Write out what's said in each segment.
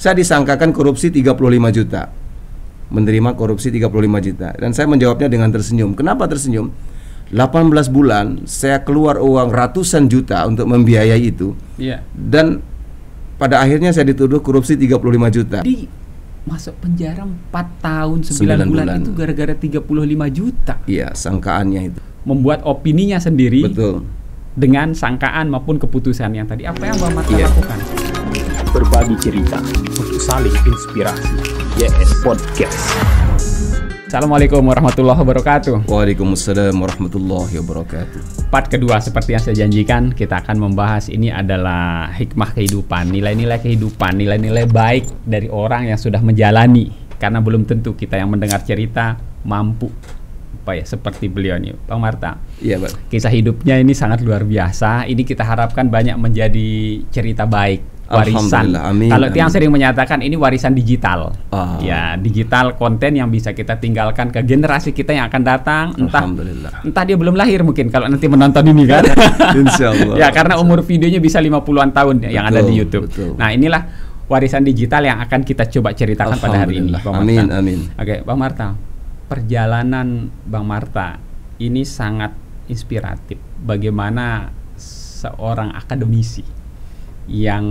saya disangkakan korupsi 35 juta. Menerima korupsi 35 juta. Dan saya menjawabnya dengan tersenyum. Kenapa tersenyum? 18 bulan saya keluar uang ratusan juta untuk membiayai itu. Dan pada akhirnya saya dituduh korupsi 35 juta. Masuk penjara 4 tahun 9 bulan itu gara-gara 35 juta. Iya, sangkaannya itu. Membuat opininya sendiri. Betul. Dengan sangkaan maupun keputusan yang tadi. Apa yang Bang Marta lakukan? Berbagi cerita untuk saling inspirasi. YS Podcast. Assalamualaikum warahmatullahi wabarakatuh. Waalaikumsalam warahmatullahi wabarakatuh. Part kedua seperti yang saya janjikan, kita akan membahas ini adalah hikmah kehidupan, nilai-nilai kehidupan, nilai-nilai baik dari orang yang sudah menjalani. Karena belum tentu kita yang mendengar cerita mampu seperti beliau nih, Bang Marta. Iya, Pak. Kisah hidupnya ini sangat luar biasa. Ini kita harapkan banyak menjadi cerita baik. Warisan. Amin, kalau yang sering menyatakan ini warisan digital, ya digital konten yang bisa kita tinggalkan ke generasi kita yang akan datang. Entah dia belum lahir mungkin kalau nanti menonton ini kan. Insyaallah. Ya karena umur videonya bisa 50-an tahun yang ada di YouTube. Nah inilah warisan digital yang akan kita coba ceritakan pada hari ini, Bang Marta. Amin. Oke, Bang Marta, perjalanan Bang Marta ini sangat inspiratif. Bagaimana seorang akademisi yang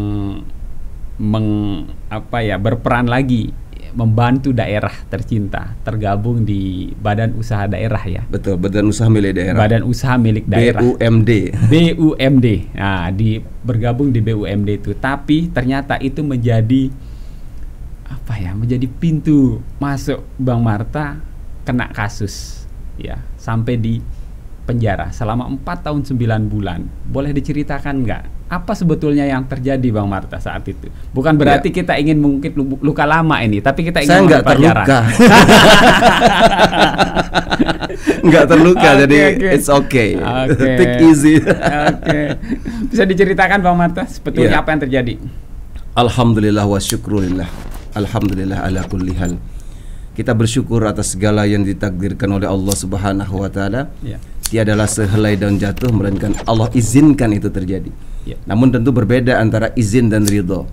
berperan lagi membantu daerah tercinta tergabung di badan usaha daerah ya. Betul, badan usaha milik daerah. Badan usaha milik daerah. BUMD. Nah, bergabung di BUMD itu, tapi ternyata itu menjadi menjadi pintu masuk Bang Marta kena kasus ya, sampai di penjara selama 4 tahun 9 bulan. Boleh diceritakan nggak? Apa sebetulnya yang terjadi Bang Marta saat itu? Bukan berarti kita ingin mungkin luka lama ini, tapi kita ingin saya nggak terluka. Nggak terluka, jadi it's okay. Take easy. Bisa diceritakan Bang Marta sebetulnya apa yang terjadi? Alhamdulillah wa syukrulillah. Alhamdulillah ala kulli hal. Kita bersyukur atas segala yang ditakdirkan oleh Allah Subhanahu wa taala. Tiadalah sehelai daun jatuh melainkan Allah izinkan itu terjadi. Namun tentu berbeda antara izin dan ridho.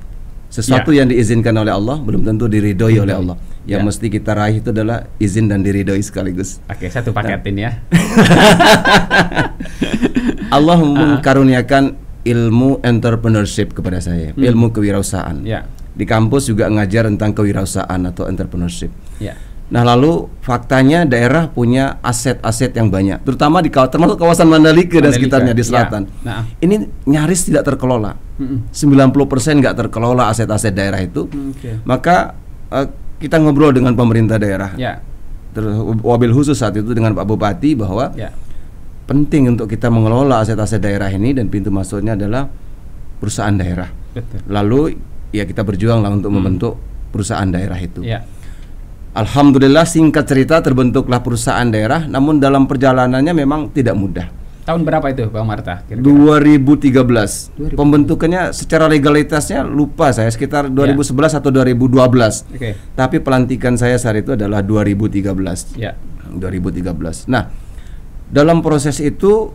Sesuatu yang diizinkan oleh Allah belum tentu diridhoi oleh Allah. Yang mesti kita raih itu adalah izin dan diridhoi sekaligus. Oke, satu paketin ya. Allah mengkaruniakan ilmu entrepreneurship kepada saya, ilmu kewirausahaan. Di kampus juga ngajar tentang kewirausahaan atau entrepreneurship. Nah lalu faktanya daerah punya aset-aset yang banyak, terutama termasuk kawasan Mandalika dan sekitarnya di selatan. Ini nyaris tidak terkelola. 90% nggak terkelola aset-aset daerah itu. Maka kita ngobrol dengan pemerintah daerah. Wabil khusus saat itu dengan Pak Bupati bahwa penting untuk kita mengelola aset-aset daerah ini dan pintu masuknya adalah perusahaan daerah. Lalu ya kita berjuanglah untuk membentuk perusahaan daerah itu. Alhamdulillah singkat cerita terbentuklah perusahaan daerah, namun dalam perjalanannya memang tidak mudah. Tahun berapa itu Bang Marta? 2013. Pembentukannya secara legalitasnya lupa saya, sekitar 2011 atau 2012. Tapi pelantikan saya saat itu adalah 2013. 2013. Nah, dalam proses itu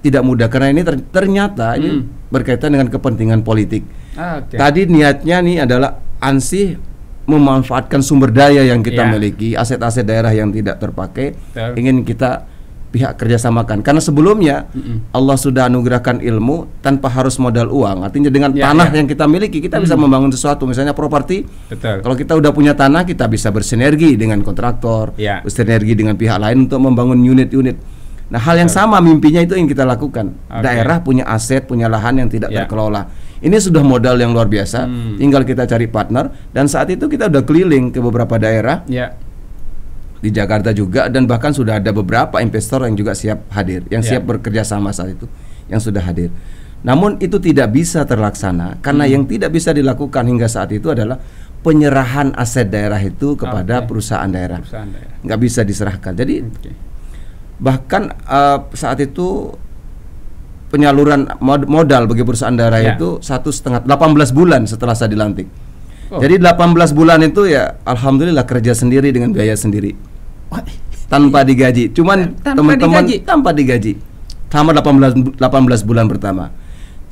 tidak mudah karena ini ternyata ini berkaitan dengan kepentingan politik. Tadi niatnya nih adalah ansih memanfaatkan sumber daya yang kita miliki, aset-aset daerah yang tidak terpakai, ingin kita pihak kerjasamakan. Karena sebelumnya Allah sudah anugerahkan ilmu tanpa harus modal uang. Artinya dengan tanah yang kita miliki kita bisa membangun sesuatu, misalnya properti. Kalau kita udah punya tanah, kita bisa bersinergi dengan kontraktor, bersinergi dengan pihak lain untuk membangun unit-unit. Nah hal yang sama mimpinya itu yang kita lakukan. Daerah punya aset, punya lahan yang tidak terkelola. Ini sudah modal yang luar biasa. Tinggal kita cari partner. Dan saat itu kita udah keliling ke beberapa daerah di Jakarta juga, dan bahkan sudah ada beberapa investor yang juga siap hadir, yang siap bekerja sama saat itu, yang sudah hadir. Namun itu tidak bisa terlaksana karena yang tidak bisa dilakukan hingga saat itu adalah penyerahan aset daerah itu kepada perusahaan daerah. Nggak bisa diserahkan. Jadi bahkan saat itu penyaluran modal bagi perusahaan daerah itu 18 bulan setelah saya dilantik. Jadi 18 bulan itu ya alhamdulillah kerja sendiri dengan biaya sendiri. Tanpa digaji. Cuman teman-teman tanpa digaji. Selama 18 bulan pertama.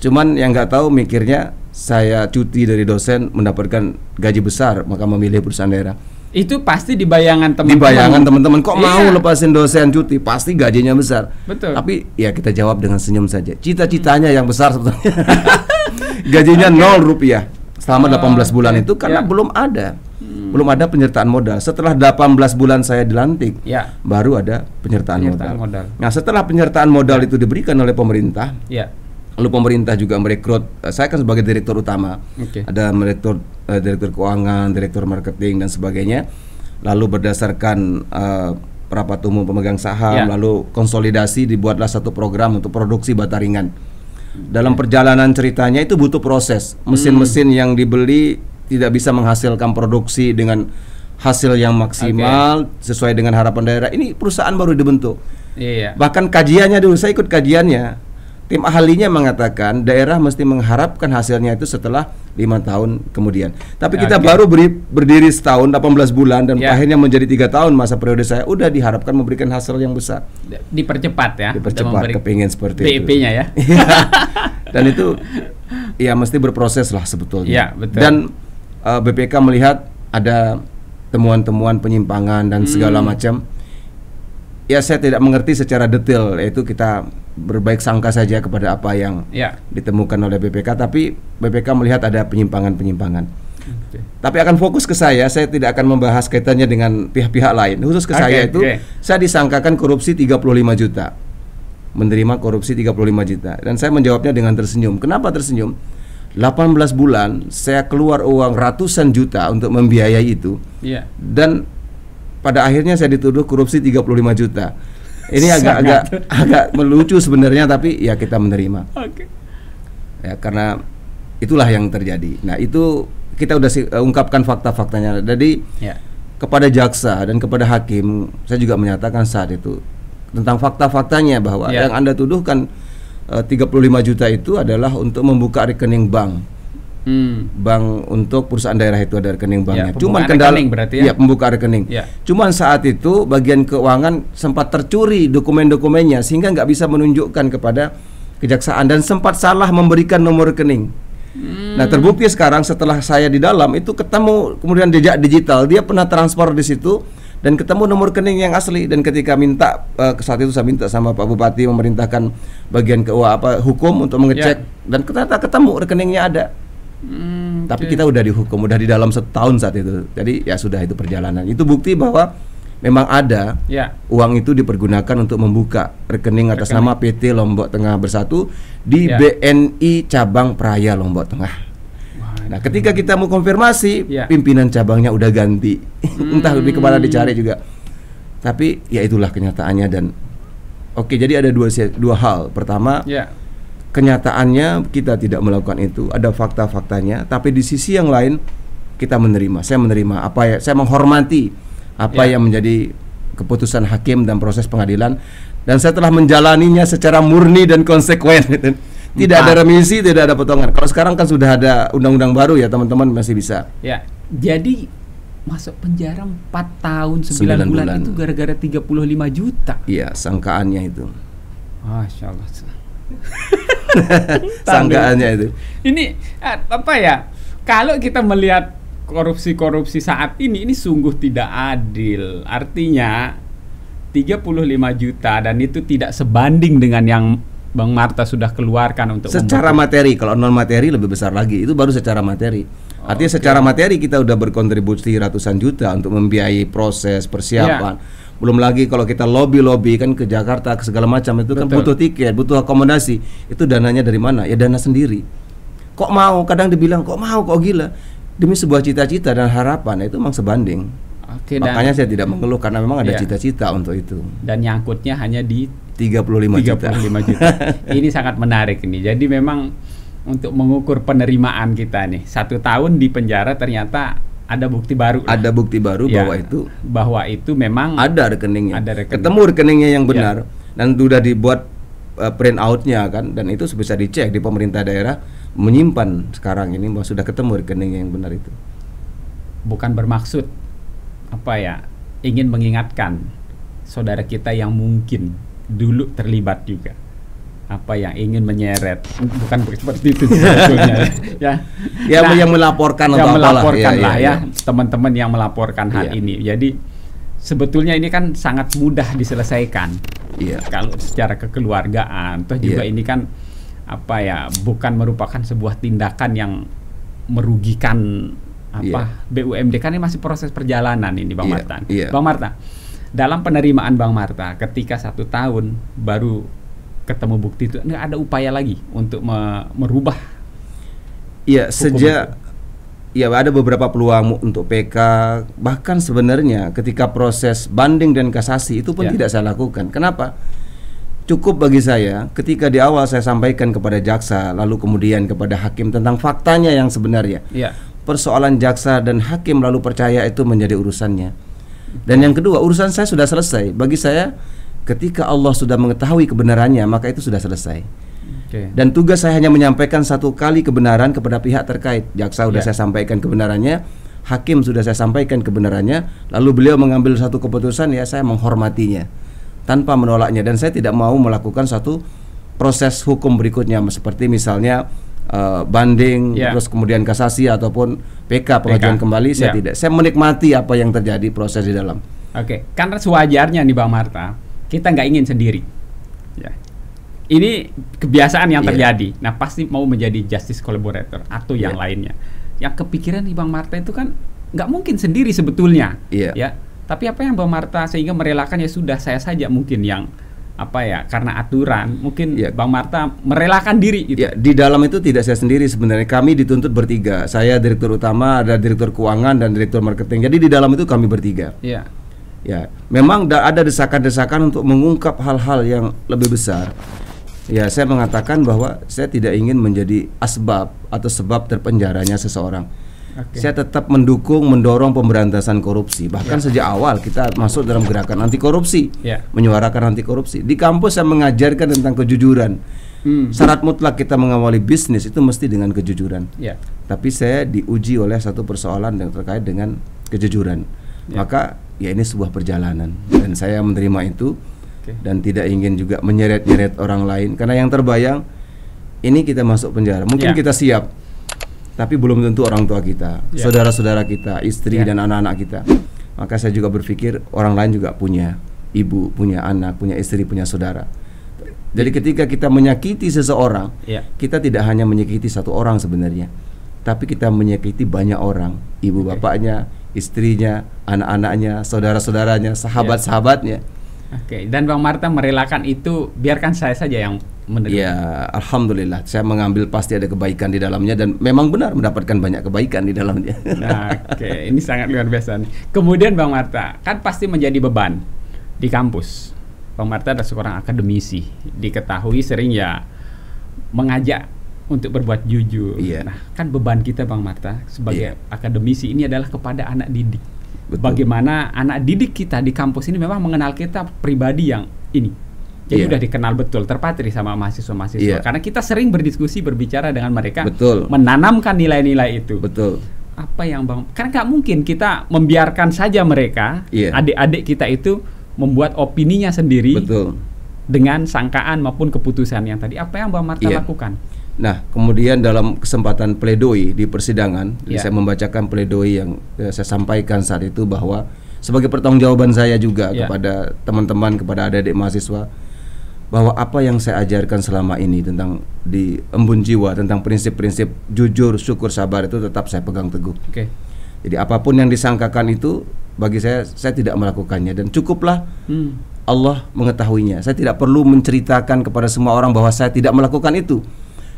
Cuman yang nggak tahu mikirnya saya cuti dari dosen mendapatkan gaji besar, maka memilih perusahaan daerah. Itu pasti di bayangan teman-teman. Di bayangan teman-teman, kok mau lepasin dosen cuti, pasti gajinya besar. Betul. Tapi ya kita jawab dengan senyum saja. Cita-citanya yang besar sebetulnya. Gajinya 0 rupiah selama 18 bulan itu karena belum ada. Belum ada penyertaan modal. Setelah 18 bulan saya dilantik, baru ada penyertaan modal. Nah, setelah penyertaan modal itu diberikan oleh pemerintah, lalu pemerintah juga merekrut. Saya kan sebagai direktur utama, ada direktur keuangan, direktur marketing dan sebagainya. Lalu berdasarkan rapat umum pemegang saham, lalu konsolidasi, dibuatlah satu program untuk produksi bata ringan. Dalam perjalanan ceritanya itu butuh proses. Mesin-mesin yang dibeli tidak bisa menghasilkan produksi dengan hasil yang maksimal sesuai dengan harapan daerah. Ini perusahaan baru dibentuk. Bahkan kajiannya dulu, saya ikut kajiannya. Tim ahlinya mengatakan daerah mesti mengharapkan hasilnya itu setelah 5 tahun kemudian. Tapi kita baru berdiri setahun 18 bulan dan akhirnya menjadi 3 tahun masa periode saya, udah diharapkan memberikan hasil yang besar. Dipercepat ya. Dipercepat, kepingin seperti itu. BIP-nya ya. Dan itu ya mesti berproses lah sebetulnya. Betul. Dan BPK melihat ada temuan-temuan penyimpangan dan segala macam. Ya saya tidak mengerti secara detail, yaitu kita berbaik sangka saja kepada apa yang ditemukan oleh BPK, tapi BPK melihat ada penyimpangan-penyimpangan. Tapi akan fokus ke saya tidak akan membahas kaitannya dengan pihak-pihak lain. Khusus ke saya itu, saya disangkakan korupsi 35 juta. Menerima korupsi 35 juta. Dan saya menjawabnya dengan tersenyum. Kenapa tersenyum? 18 bulan saya keluar uang ratusan juta untuk membiayai itu. Dan pada akhirnya saya dituduh korupsi 35 juta. Ini agak melucu sebenarnya, tapi ya kita menerima. Ya karena itulah yang terjadi. Nah, itu kita udah ungkapkan fakta-faktanya. Jadi kepada jaksa dan kepada hakim saya juga menyatakan saat itu tentang fakta-faktanya bahwa yang Anda tuduhkan 35 juta itu adalah untuk membuka rekening bank. Bank untuk perusahaan daerah itu ada rekening banknya. Cuman kendala pembuka rekening. Cuman saat itu bagian keuangan sempat tercuri dokumen-dokumennya sehingga nggak bisa menunjukkan kepada kejaksaan dan sempat salah memberikan nomor rekening. Nah, terbukti sekarang setelah saya di dalam itu ketemu kemudian jejak digital, dia pernah transfer di situ dan ketemu nomor rekening yang asli. Dan ketika minta saat itu saya minta sama Pak Bupati memerintahkan bagian hukum untuk mengecek dan ternyata ketemu rekeningnya ada. Tapi kita udah dihukum, udah di dalam setahun saat itu. Jadi ya sudah, itu perjalanan. Itu bukti bahwa memang ada uang itu dipergunakan untuk membuka rekening atas nama PT Lombok Tengah Bersatu di BNI Cabang Praia Lombok Tengah. Nah, ketika kita mau konfirmasi, pimpinan cabangnya udah ganti. Entah lebih kemana dicari juga. Tapi ya itulah kenyataannya. Dan jadi ada dua hal. Pertama, kenyataannya kita tidak melakukan itu, ada fakta-faktanya. Tapi di sisi yang lain kita menerima. Saya menerima saya menghormati apa yang menjadi keputusan hakim dan proses pengadilan. Dan saya telah menjalaninya secara murni dan konsekuen. Tidak ada remisi, tidak ada potongan. Kalau sekarang kan sudah ada undang-undang baru ya, teman-teman masih bisa. Jadi masuk penjara 4 tahun 9 bulan itu gara-gara 35 juta. Iya, sangkaannya itu. Masya Allah. Sangkaannya itu. Ini kalau kita melihat korupsi saat ini sungguh tidak adil. Artinya 35 juta dan itu tidak sebanding dengan yang Bang Marta sudah keluarkan untuk secara materi. Kalau non materi lebih besar lagi. Itu baru secara materi. Artinya secara materi kita udah berkontribusi ratusan juta untuk membiayai proses persiapan. Belum lagi kalau kita lobby kan ke Jakarta ke segala macam itu kan butuh tiket, butuh akomodasi. Itu dananya dari mana? Ya dana sendiri. Kok mau? Kadang dibilang kok mau, kok gila. Demi sebuah cita-cita dan harapan itu memang sebanding. Makanya saya tidak mengeluh karena memang ada cita-cita untuk itu. Dan nyangkutnya hanya di 35 juta. Ini sangat menarik ini. Jadi memang untuk mengukur penerimaan kita nih, 1 tahun di penjara ternyata ada bukti baru. Ada bukti baru bahwa itu memang ada rekeningnya. Ketemu rekeningnya yang benar dan sudah dibuat print out-nya kan, dan itu bisa dicek di pemerintah daerah menyimpan sekarang ini bahwa sudah ketemu rekening yang benar itu. Bukan bermaksud ingin mengingatkan saudara kita yang mungkin dulu terlibat juga. apa yang ingin menyeret, bukan seperti itu sebetulnya ya. Nah, yang melaporkan yang melaporkan lah ya, teman-teman yang melaporkan hal ini. Jadi sebetulnya ini kan sangat mudah diselesaikan kalau secara kekeluargaan. Toh juga ini kan apa ya, bukan merupakan sebuah tindakan yang merugikan BUMD, kan ini masih proses perjalanan ini Bang Marta. Bang Marta, dalam penerimaan Bang Marta ketika 1 tahun baru ketemu bukti itu, nggak ada upaya lagi untuk merubah? Iya, sejak ada beberapa peluang untuk PK, bahkan sebenarnya ketika proses banding dan kasasi itu pun tidak saya lakukan. Kenapa? Cukup bagi saya ketika di awal saya sampaikan kepada jaksa, lalu kemudian kepada hakim tentang faktanya yang sebenarnya. Persoalan jaksa dan hakim lalu percaya itu menjadi urusannya. Dan yang kedua, urusan saya sudah selesai. Bagi saya, ketika Allah sudah mengetahui kebenarannya, maka itu sudah selesai. Dan tugas saya hanya menyampaikan 1 kali kebenaran kepada pihak terkait. Jaksa sudah saya sampaikan kebenarannya, hakim sudah saya sampaikan kebenarannya, lalu beliau mengambil satu keputusan, ya saya menghormatinya tanpa menolaknya. Dan saya tidak mau melakukan satu proses hukum berikutnya, seperti misalnya banding, terus kemudian kasasi ataupun PK, pengajuan kembali. Saya tidak. Saya menikmati apa yang terjadi proses di dalam. Karena sewajarnya nih Bang Marta, kita nggak ingin sendiri. Ini kebiasaan yang terjadi. Nah, pasti mau menjadi justice collaborator atau yang lainnya. Yang kepikiran nih Bang Marta itu kan nggak mungkin sendiri sebetulnya. Tapi apa yang Bang Marta sehingga merelakan, ya sudah saya saja mungkin yang karena aturan mungkin Bang Marta merelakan diri gitu. Di dalam itu tidak saya sendiri sebenarnya. Kami dituntut bertiga. Saya direktur utama, ada direktur keuangan dan direktur marketing. Jadi di dalam itu kami bertiga. Memang ada desakan-desakan untuk mengungkap hal-hal yang lebih besar. Saya mengatakan bahwa saya tidak ingin menjadi asbab atau sebab terpenjaranya seseorang. Saya tetap mendorong pemberantasan korupsi. Bahkan sejak awal kita masuk dalam gerakan anti korupsi, menyuarakan anti korupsi. Di kampus saya mengajarkan tentang kejujuran. Syarat mutlak kita mengawali bisnis itu mesti dengan kejujuran. Tapi saya diuji oleh satu persoalan yang terkait dengan kejujuran. Maka ini sebuah perjalanan dan saya menerima itu dan tidak ingin juga menyeret-nyeret orang lain, karena yang terbayang ini kita masuk penjara. Mungkin kita siap, tapi belum tentu orang tua kita, saudara-saudara kita, istri dan anak-anak kita. Maka saya juga berpikir orang lain juga punya ibu, punya anak, punya istri, punya saudara. Jadi ketika kita menyakiti seseorang, kita tidak hanya menyakiti satu orang sebenarnya, tapi kita menyakiti banyak orang, ibu bapaknya, istrinya, anak-anaknya, saudara-saudaranya, sahabat-sahabatnya. Dan Bang Marta merelakan itu, biarkan saya saja yang menerima. Alhamdulillah, saya mengambil pasti ada kebaikan di dalamnya dan memang benar mendapatkan banyak kebaikan di dalamnya. Ini sangat luar biasa nih. Kemudian Bang Marta, kan pasti menjadi beban di kampus. Bang Marta adalah seorang akademisi, diketahui sering mengajak untuk berbuat jujur. Nah, kan beban kita Bang Marta sebagai akademisi ini adalah kepada anak didik. Bagaimana anak didik kita di kampus ini memang mengenal kita pribadi yang ini. Jadi udah dikenal betul, terpatri sama mahasiswa-mahasiswa. Karena kita sering berdiskusi, berbicara dengan mereka, menanamkan nilai-nilai itu. Apa yang karena nggak mungkin kita membiarkan saja mereka, adik-adik kita itu membuat opininya sendiri dengan sangkaan maupun keputusan yang tadi. Apa yang Bang Marta lakukan? Nah, kemudian dalam kesempatan pledoi di persidangan, saya membacakan pledoi yang saya sampaikan saat itu, bahwa sebagai pertanggungjawaban saya juga kepada teman-teman, kepada adik-adik mahasiswa, bahwa apa yang saya ajarkan selama ini tentang di embun jiwa, tentang prinsip-prinsip jujur, syukur, sabar, itu tetap saya pegang teguh. Jadi apapun yang disangkakan itu, bagi saya tidak melakukannya, dan cukuplah Allah mengetahuinya. Saya tidak perlu menceritakan kepada semua orang bahwa saya tidak melakukan itu.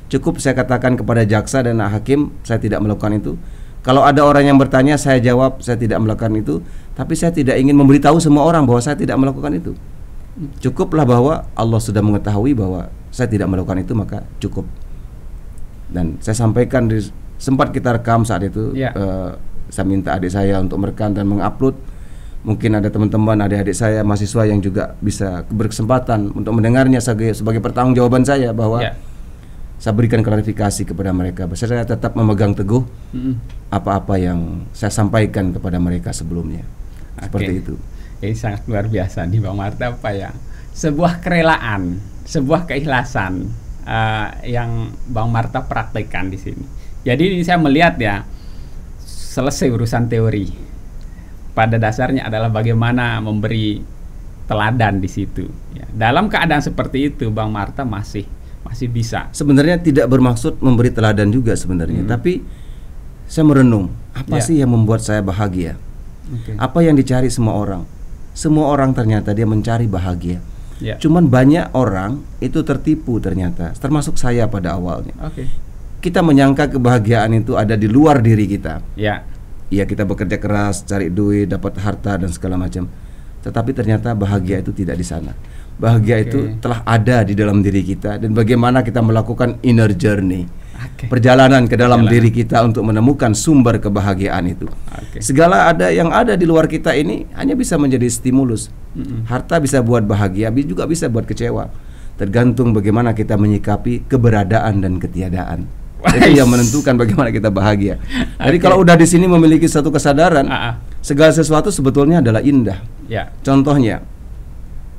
Cukup saya katakan kepada jaksa dan hakim, saya tidak melakukan itu. Kalau ada orang yang bertanya, saya jawab saya tidak melakukan itu. Tapi saya tidak ingin memberitahu semua orang bahwa saya tidak melakukan itu. Cukuplah bahwa Allah sudah mengetahui bahwa saya tidak melakukan itu, maka cukup. Dan saya sampaikan, sempat kita rekam saat itu. Saya minta adik saya untuk merekam dan mengupload. Mungkin ada teman-teman, adik-adik saya, mahasiswa yang juga bisa berkesempatan untuk mendengarnya sebagai pertanggungjawaban saya, bahwa saya berikan klarifikasi kepada mereka. Saya tetap memegang teguh apa-apa yang saya sampaikan kepada mereka sebelumnya. Seperti itu. Ini sangat luar biasa nih Bang Marta, sebuah kerelaan sebuah keikhlasan yang Bang Marta praktekkan di sini. Jadi saya melihat ya, selesai urusan teori. Pada dasarnya adalah bagaimana memberi teladan di situ. Ya, dalam keadaan seperti itu, Bang Marta masih bisa. Sebenarnya tidak bermaksud memberi teladan juga sebenarnya, tapi saya merenung, apa sih yang membuat saya bahagia? Apa yang dicari semua orang? Semua orang ternyata dia mencari bahagia. Cuman banyak orang itu tertipu ternyata, termasuk saya pada awalnya. Kita menyangka kebahagiaan itu ada di luar diri kita. Iya, kita bekerja keras, cari duit, dapat harta dan segala macam. Tetapi ternyata bahagia itu tidak di sana. Bahagia itu telah ada di dalam diri kita, dan bagaimana kita melakukan inner journey, perjalanan ke dalam diri kita untuk menemukan sumber kebahagiaan itu. Segala yang ada di luar kita ini hanya bisa menjadi stimulus. Harta bisa buat bahagia, juga bisa buat kecewa. Tergantung bagaimana kita menyikapi keberadaan dan ketiadaan. Itu yang menentukan bagaimana kita bahagia. Jadi kalau udah di sini memiliki satu kesadaran, segala sesuatu sebetulnya adalah indah. Contohnya,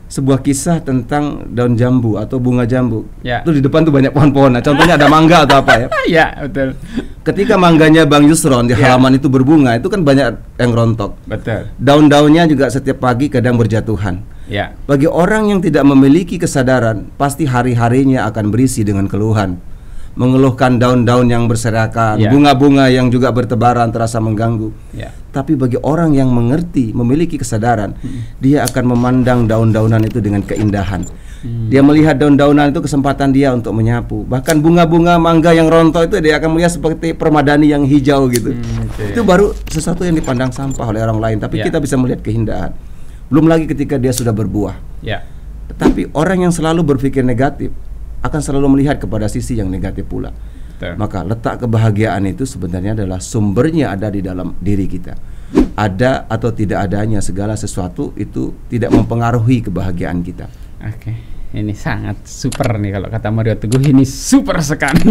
sebuah kisah tentang daun jambu atau bunga jambu. Itu di depan tuh banyak pohon-pohon. Nah, contohnya ada mangga atau apa ya? Iya, betul. Ketika mangganya Bang Yusron di halaman itu berbunga, itu kan banyak yang rontok. Betul. Daun-daunnya juga setiap pagi kadang berjatuhan. Bagi orang yang tidak memiliki kesadaran, pasti hari-harinya akan berisi dengan keluhan. Mengeluhkan daun-daun yang berserakan, bunga-bunga yang juga bertebaran terasa mengganggu. Tapi bagi orang yang mengerti, memiliki kesadaran, dia akan memandang daun-daunan itu dengan keindahan. Dia melihat daun-daunan itu kesempatan dia untuk menyapu. Bahkan bunga-bunga mangga yang rontok itu dia akan melihat seperti permadani yang hijau gitu. Itu baru sesuatu yang dipandang sampah oleh orang lain, tapi kita bisa melihat keindahan. Belum lagi ketika dia sudah berbuah. Tetapi orang yang selalu berpikir negatif akan selalu melihat kepada sisi yang negatif pula. Maka letak kebahagiaan itu sebenarnya adalah sumbernya ada di dalam diri kita. Ada atau tidak adanya segala sesuatu itu tidak mempengaruhi kebahagiaan kita. Ini sangat super nih kalau kata Mario Teguh, ini super sekali.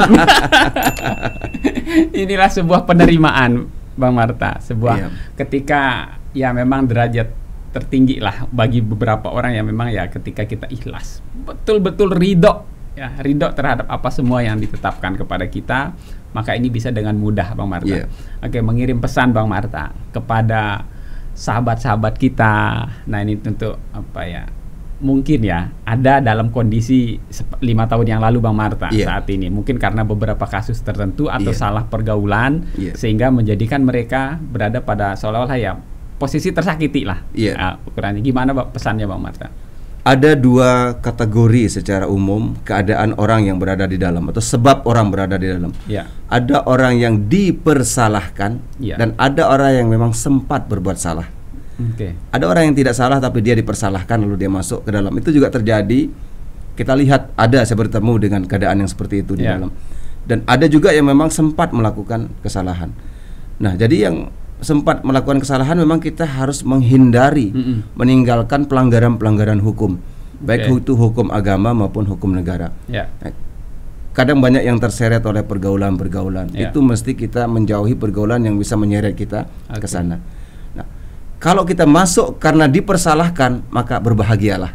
Inilah sebuah penerimaan, Bang Marta, sebuah ketika ya memang derajat tertinggi lah bagi beberapa orang yang memang ya ketika kita ikhlas, betul-betul ridho. Ridho terhadap apa semua yang ditetapkan kepada kita, maka ini bisa dengan mudah, Bang Marta. Mengirim pesan Bang Marta kepada sahabat-sahabat kita. Nah, ini tentu apa ya? Mungkin ya ada dalam kondisi 5 tahun yang lalu, Bang Marta, saat ini mungkin karena beberapa kasus tertentu atau salah pergaulan sehingga menjadikan mereka berada pada seolah-olah ya posisi tersakiti lah. Ukurannya gimana, pesannya Bang Marta? Ada 2 kategori secara umum keadaan orang yang berada di dalam atau sebab orang berada di dalam. Ada orang yang dipersalahkan dan ada orang yang memang sempat berbuat salah. Ada orang yang tidak salah tapi dia dipersalahkan lalu dia masuk ke dalam. Itu juga terjadi. Kita lihat saya bertemu dengan keadaan yang seperti itu di dalam. Dan ada juga yang memang sempat melakukan kesalahan. Nah, jadi yang sempat melakukan kesalahan memang kita harus menghindari meninggalkan pelanggaran-pelanggaran hukum, baik itu hukum agama maupun hukum negara. Kadang banyak yang terseret oleh pergaulan-pergaulan. Itu mesti kita menjauhi pergaulan yang bisa menyeret kita ke sana. Nah, kalau kita masuk karena dipersalahkan, maka berbahagialah.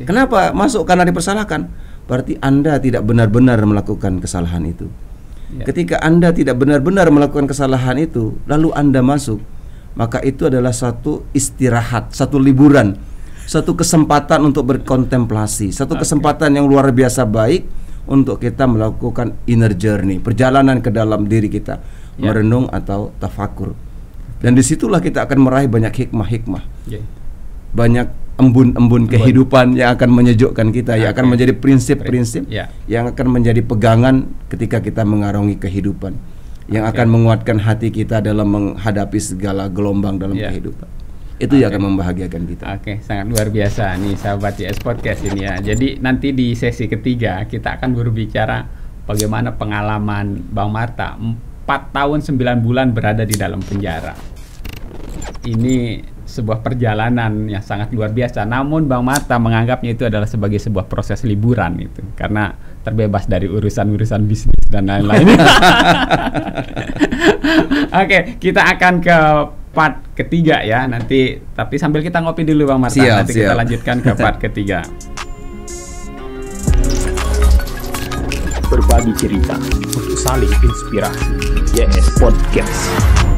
Kenapa masuk karena dipersalahkan? Berarti Anda tidak benar-benar melakukan kesalahan itu. Ketika Anda tidak benar-benar melakukan kesalahan itu, lalu Anda masuk, maka itu adalah satu istirahat, satu liburan, satu kesempatan untuk berkontemplasi, satu kesempatan yang luar biasa baik untuk kita melakukan inner journey, perjalanan ke dalam diri kita, merenung atau tafakur. Dan disitulah kita akan meraih banyak hikmah-hikmah, banyak embun-embun kehidupan yang akan menyejukkan kita, yang akan menjadi prinsip-prinsip yang akan menjadi pegangan ketika kita mengarungi kehidupan, yang akan menguatkan hati kita dalam menghadapi segala gelombang dalam kehidupan. Itu yang akan membahagiakan kita. Sangat luar biasa nih sahabat YS Podcast ini ya. Jadi nanti di sesi ketiga kita akan berbicara bagaimana pengalaman Bang Marta 4 tahun 9 bulan berada di dalam penjara. Ini sebuah perjalanan yang sangat luar biasa. Namun Bang Marta menganggapnya itu adalah sebagai sebuah proses liburan itu, karena terbebas dari urusan-urusan bisnis dan lain-lain. Kita akan ke part ketiga ya nanti. Tapi sambil kita ngopi dulu Bang Marta, nanti kita lanjutkan ke part ketiga. berbagi cerita untuk saling inspirasi. YS Podcast.